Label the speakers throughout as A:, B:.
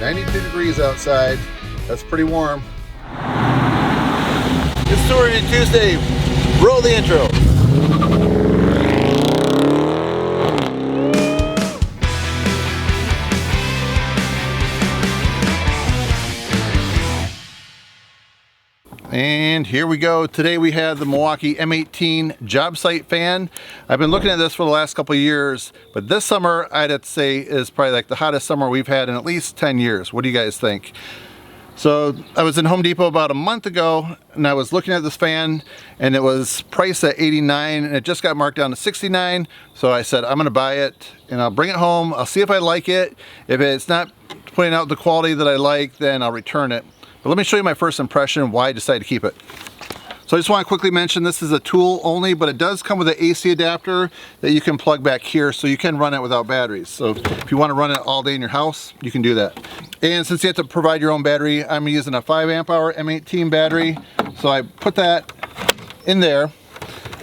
A: 92 degrees outside. That's pretty warm. It's Touring Tuesday. Roll the intro. And here we go. Today we have the Milwaukee M18 Jobsite fan. I've been looking at this for the last couple of years, but this summer I'd have to say is probably like the hottest summer we've had in at least 10 years. What do you guys think? So I was in Home Depot about a month ago and I was looking at this fan and it was priced at $89 and it just got marked down to $69. So I said, I'm gonna buy it and I'll bring it home. I'll see if I like it. If it's not putting out the quality that I like, then I'll return it. But let me show you my first impression of why I decided to keep it. So I just want to quickly mention this is a tool only, but it does come with an AC adapter that you can plug back here so you can run it without batteries. So if you want to run it all day in your house, you can do that. And since you have to provide your own battery, I'm using a 5 amp hour M18 battery. So I put that in there.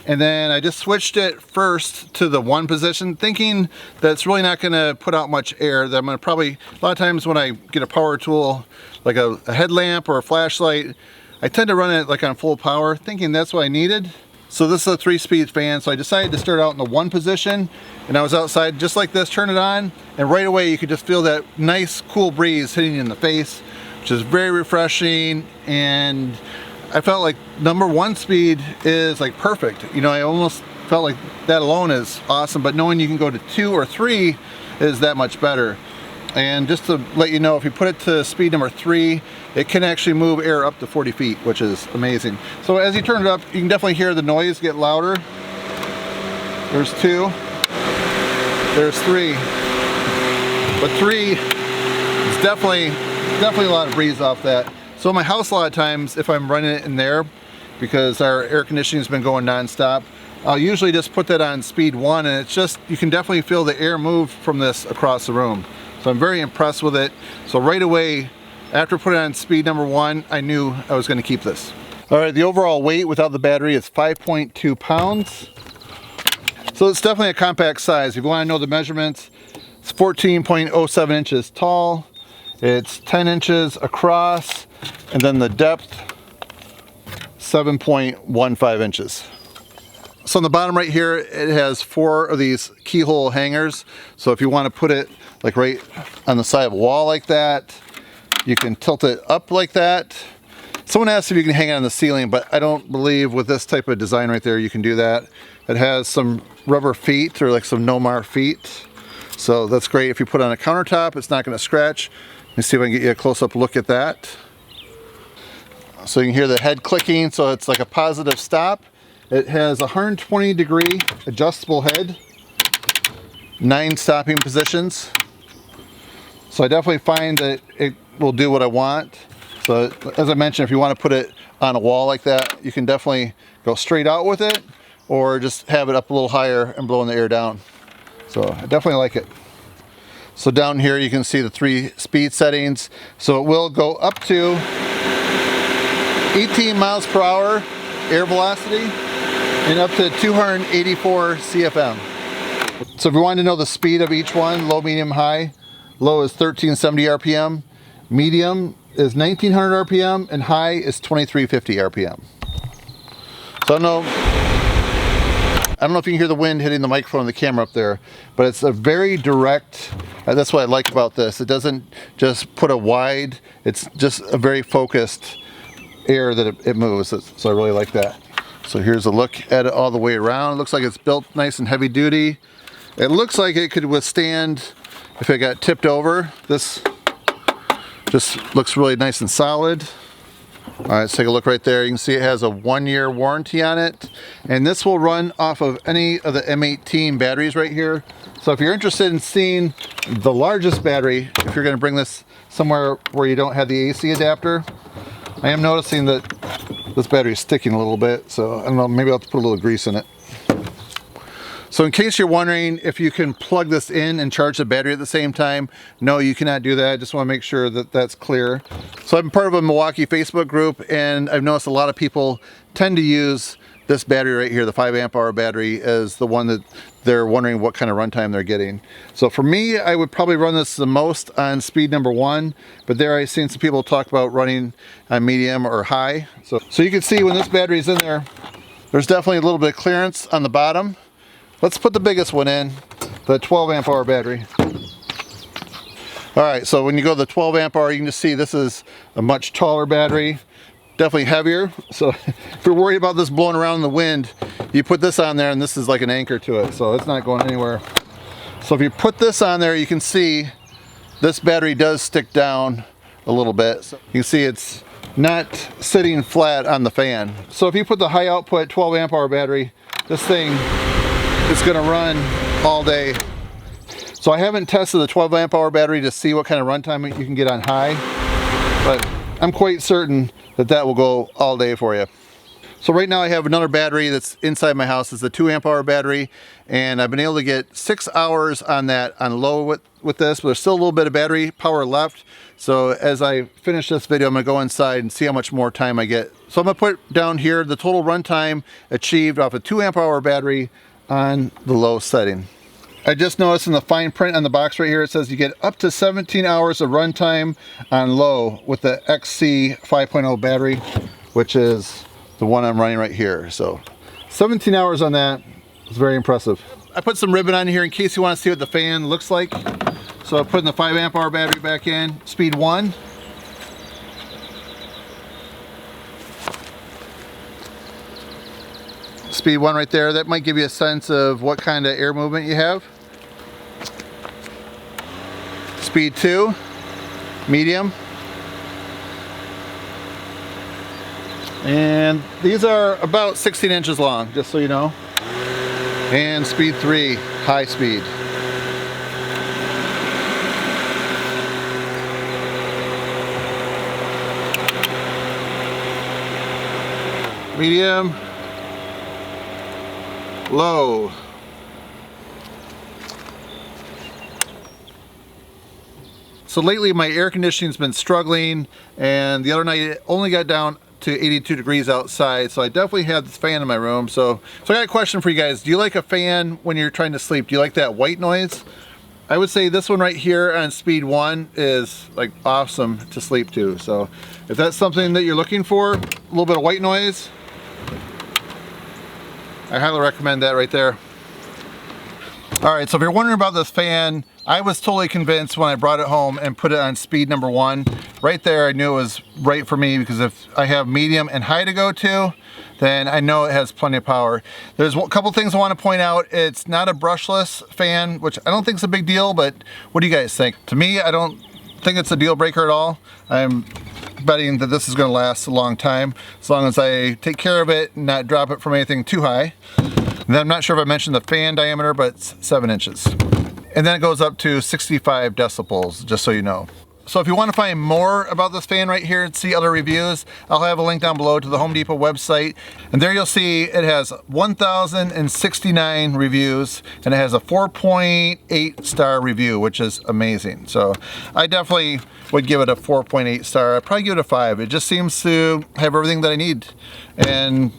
A: And then I just switched it first to the 1 position, thinking that it's really not gonna put out much air. That I'm gonna probably, a lot of times when I get a power tool, like a headlamp or a flashlight, I tend to run it like on full power, thinking that's what I needed. So this is a 3-speed fan, so I decided to start out in the 1 position, and I was outside just like this, turn it on, and right away you could just feel that nice cool breeze hitting you in the face, which is very refreshing. And I felt like number 1 speed is like perfect. You know, I almost felt like that alone is awesome, but knowing you can go to 2 or 3 is that much better. And just to let you know, if you put it to speed number 3, it can actually move air up to 40 feet, which is amazing. So as you turn it up, you can definitely hear the noise get louder. There's 2, there's 3. But 3 is definitely a lot of breeze off that. So in my house, a lot of times, if I'm running it in there, because our air conditioning has been going non-stop, I'll usually just put that on speed 1, and it's just, you can definitely feel the air move from this across the room. So I'm very impressed with it. So right away, after putting it on speed number 1, I knew I was going to keep this. All right, the overall weight without the battery is 5.2 pounds. So it's definitely a compact size. If you want to know the measurements, it's 14.07 inches tall. It's 10 inches across, and then the depth, 7.15 inches. So on the bottom right here, it has 4 of these keyhole hangers. So if you want to put it like right on the side of a wall like that, you can tilt it up like that. Someone asked if you can hang it on the ceiling, but I don't believe with this type of design right there you can do that. It has some rubber feet, or like some Nomar feet. So that's great. If you put it on a countertop, it's not going to scratch. Let me see if I can get you a close-up look at that. So you can hear the head clicking, so it's like a positive stop. It has a 120-degree adjustable head, 9 stopping positions. So I definitely find that it will do what I want. So as I mentioned, if you want to put it on a wall like that, you can definitely go straight out with it, or just have it up a little higher and blowing the air down. So I definitely like it. So down here you can see the 3 speed settings. So it will go up to 18 miles per hour air velocity and up to 284 CFM. So if you want to know the speed of each one, low, medium, high, low is 1370 RPM, medium is 1900 RPM, and high is 2350 RPM. So I don't know if you can hear the wind hitting the microphone and the camera up there, but it's a very direct, that's what I like about this. It doesn't just put a wide, it's just a very focused air that it moves. So I really like that. So here's a look at it all the way around. It looks like it's built nice and heavy duty. It looks like it could withstand if it got tipped over. This just looks really nice and solid. All right, let's take a look right there. You can see it has a 1-year warranty on it, and this will run off of any of the M18 batteries right here. So if you're interested in seeing the largest battery, if you're going to bring this somewhere where you don't have the AC adapter, I am noticing that this battery is sticking a little bit, so I don't know, maybe I'll have to put a little grease in it. So in case you're wondering if you can plug this in and charge the battery at the same time, no, you cannot do that. I just want to make sure that that's clear. So I'm part of a Milwaukee Facebook group, and I've noticed a lot of people tend to use this battery right here, the 5 amp hour battery, as the one that they're wondering what kind of runtime they're getting. So for me, I would probably run this the most on speed number 1, but there I've seen some people talk about running on medium or high. So you can see when this battery's in there, there's definitely a little bit of clearance on the bottom. Let's put the biggest one in, the 12 amp hour battery. All right, so when you go to the 12 amp hour, you can just see this is a much taller battery, definitely heavier. So if you're worried about this blowing around in the wind, you put this on there and this is like an anchor to it, so it's not going anywhere. So if you put this on there, you can see this battery does stick down a little bit. So you can see it's not sitting flat on the fan. So if you put the high output 12 amp hour battery, this thing is going to run all day. So I haven't tested the 12 amp hour battery to see what kind of runtime you can get on high, but I'm quite certain that that will go all day for you. So right now I have another battery that's inside my house. It's a 2 amp hour battery, and I've been able to get 6 hours on that on low with this, but there's still a little bit of battery power left. So as I finish this video, I'm gonna go inside and see how much more time I get. So I'm gonna put down here the total runtime achieved off a 2 amp hour battery on the low setting. I just noticed in the fine print on the box right here, it says you get up to 17 hours of runtime on low with the XC 5.0 battery, which is the one I'm running right here. So 17 hours on that is very impressive. I put some ribbon on here in case you want to see what the fan looks like. So I'm putting the 5 amp hour battery back in, speed 1. Speed 1 right there, that might give you a sense of what kind of air movement you have. Speed 2, medium. And these are about 16 inches long, just so you know. And speed 3, high speed. Medium, low. So lately my air conditioning's been struggling, and the other night it only got down to 82 degrees outside, so I definitely have this fan in my room. So I got a question for you guys. Do you like a fan when you're trying to sleep? Do you like that white noise? I would say this one right here on speed 1 is like awesome to sleep to. So if that's something that you're looking for, a little bit of white noise, I highly recommend that right there. Alright, so if you're wondering about this fan, I was totally convinced when I brought it home and put it on speed number 1. Right there I knew it was right for me, because if I have medium and high to go to, then I know it has plenty of power. There's a couple things I want to point out. It's not a brushless fan, which I don't think is a big deal, but what do you guys think? To me, I don't think it's a deal breaker at all. I'm betting that this is going to last a long time, as long as I take care of it and not drop it from anything too high. And then I'm not sure if I mentioned the fan diameter, but it's 7 inches. And then it goes up to 65 decibels, just so you know. So if you want to find more about this fan right here and see other reviews, I'll have a link down below to the Home Depot website. And there you'll see it has 1,069 reviews, and it has a 4.8 star review, which is amazing. So I definitely would give it a 4.8 star. I'd probably give it a 5. It just seems to have everything that I need, and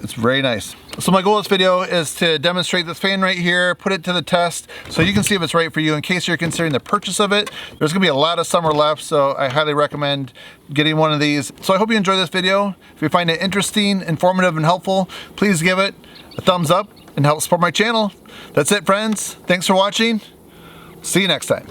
A: it's very nice. So my goal of this video is to demonstrate this fan right here, put it to the test so you can see if it's right for you in case you're considering the purchase of it. There's gonna be a lot of summer left, so I highly recommend getting one of these. So I hope you enjoy this video. If you find it interesting, informative, and helpful, please give it a thumbs up and help support my channel. That's it, friends. Thanks for watching. See you next time.